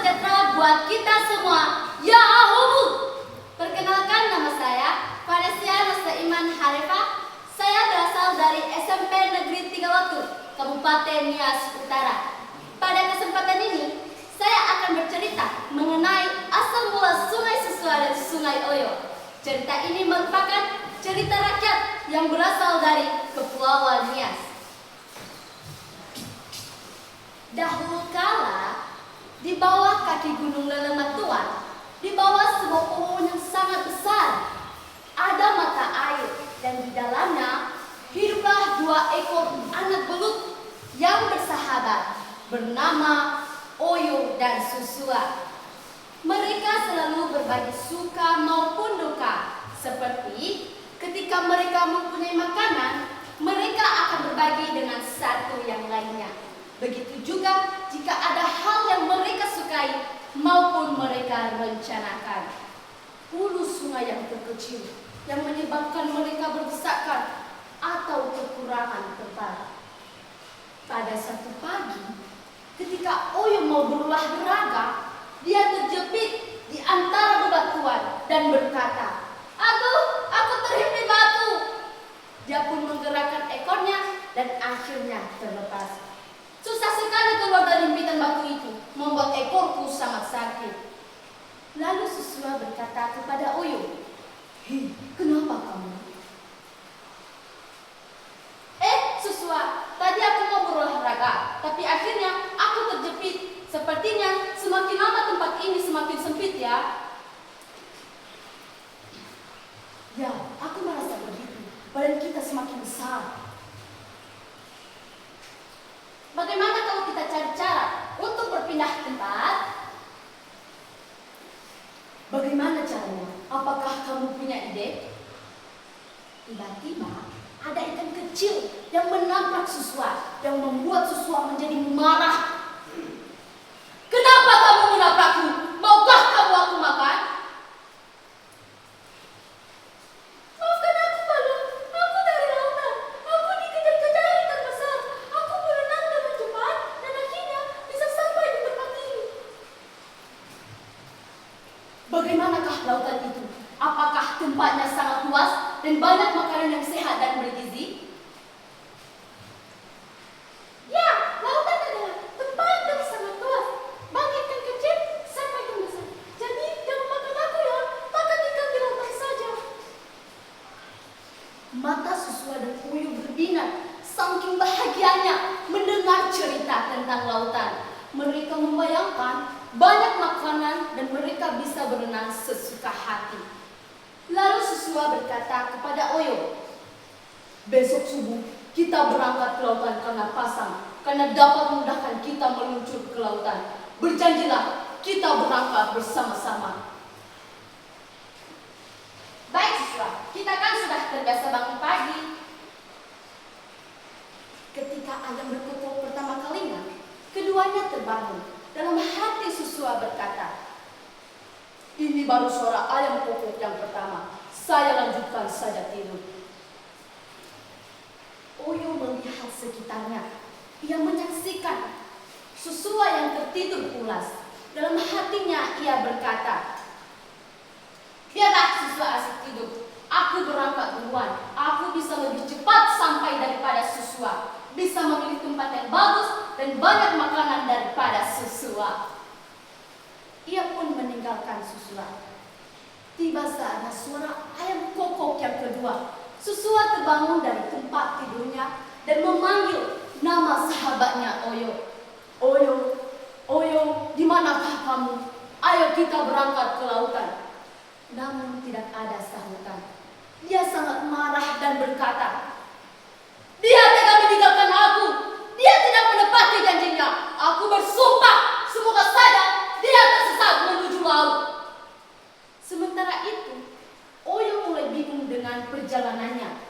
sejahtera buat kita semua. Ya Ahubu. Perkenalkan, nama saya Vanessa Nastaiman Harifah. Saya berasal dari SMP Negeri 3 Watu, Kabupaten Nias Utara. Pada kesempatan ini, saya akan bercerita mengenai asal mula Sungai Susua dan Sungai Oyo. Cerita ini merupakan cerita rakyat yang berasal dari Kepulauan Nias. Dahulu kala, di bawah kaki Gunung Lelematuan, di bawah sebuah pohon yang sangat besar, ada mata air, dan di dalamnya hiduplah 2 ekor anak belut yang bersahabat bernama Oyo dan Susua. Mereka selalu berbagi suka maupun duka, seperti ketika mereka mempunyai makanan, mereka akan berbagi dengan satu yang lainnya. Begitu juga jika ada hal yang mereka sukai maupun mereka rencanakan. Hulu sungai yang terkecil yang menyebabkan mereka berdesakan atau kekurangan tempat. Pada satu pagi, ketika Oyo mau berolahraga, dia terjepit di antara bebatuan dan berkata, "Aduh, aku terhimpit batu." Dia pun menggerakkan ekornya dan akhirnya terlepas. Susah sekali keluar dari himpitan batu itu, membuat ekorku sangat sakit. Lalu Susua berkata kepada Oyo, "Hei, kenapa kamu?" Susua, tadi aku mau berolahraga, tapi akhirnya aku terjepit. Sepertinya semakin lama tempat ini semakin sempit ya. Ya, aku merasa begitu. Badan kita semakin besar. Bagaimana kalau kita cari cara untuk berpindah tempat? Bagaimana caranya? Apakah kamu punya ide? Tiba-tiba ada ikan kecil yang menabrak Susua, yang membuat Susua menjadi marah. "Kenapa kamu menabrakku? Maukah kamu aku makan?" "Maafkan aku, Balon. Aku dari lautan. Aku dikejar-kejar ikan besar. Aku berenang dengan cepat dan akhirnya bisa sampai di tempat ini." "Bagaimanakah lautan itu? Apakah tempatnya sangat luas dan banyak makanan yang sehat dan bergizi?" "Ya, lautan adalah tempat yang sangat luas. Banyak ikan kecil sampai ikan besar. Jadi jangan makan aku ya. Takkan ikan di lautan saja." Mata Susua dan Oyo berbinar, saking bahagianya mendengar cerita tentang lautan. Mereka membayangkan banyak makanan dan mereka bisa berenang sesuka hati. Lalu Susua berkata kepada Oyo, "Besok subuh kita berangkat ke lautan karena pasang, karena dapat memudahkan kita meluncur ke lautan. Berjanjilah kita berangkat bersama-sama." "Baik Susua, kita kan sudah terbiasa bangun pagi." Ketika ayam berkokok pertama kalinya, keduanya terbangun. Dalam hati Susua berkata, "Ini baru suara ayam kokok yang pertama. Saya lanjutkan saja tidur." Oyo melihat sekitarnya. Ia menyaksikan Susua yang tertidur pulas. Dalam hatinya ia berkata, "Biarlah Susua asik tidur. Aku berangkat duluan. Aku bisa lebih cepat sampai daripada Susua. Bisa memilih tempat yang bagus dan banyak makanan daripada Susua." Ia pun meninggalkan Susua. Tiba saatnya suara ayam kokok yang kedua. Susua terbangun dari tempat tidurnya dan memanggil nama sahabatnya Oyo. "Oyo, Oyo, di manakah kamu? Ayo kita berangkat ke lautan." Namun tidak ada sahutan. Dia sangat marah dan berkata, "Dia tega meninggalkan aku. Dia tidak menepati janjinya. Aku bersumpah, semoga saja dia tersesat menuju laut." Sementara itu, Oyo mulai bingung dengan perjalanannya.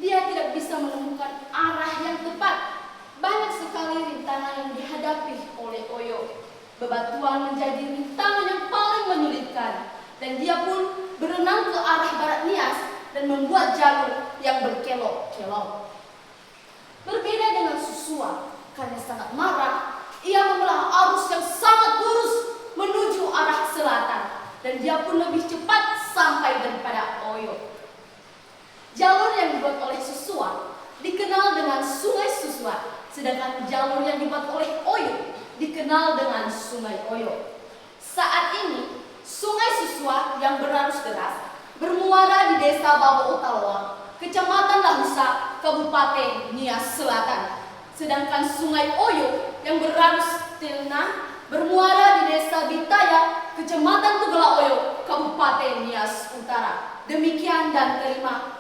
Dia tidak bisa menemukan arah yang tepat. Banyak sekali rintangan yang dihadapi oleh Oyo. Bebatuan menjadi rintangan yang paling menyulitkan. Dan dia pun berenang ke arah barat Nias dan membuat jalur yang berkelok-kelok. Berbeda dengan Susua, karena sangat marah, ia membelah arus yang sangat lurus dan dia pun lebih cepat sampai daripada Oyo. Jalur yang dibuat oleh Susua dikenal dengan Sungai Susua, sedangkan jalur yang dibuat oleh Oyo dikenal dengan Sungai Oyo. Saat ini, Sungai Susua yang berarus deras bermuara di Desa Babo Utaloa, Kecamatan Lahusa, Kabupaten Nias Selatan. Sedangkan Sungai Oyo yang berarus tengah bermuara di Desa Bitaya, Kecamatan Tugela Oyo, Kabupaten Nias Utara. Demikian dan terima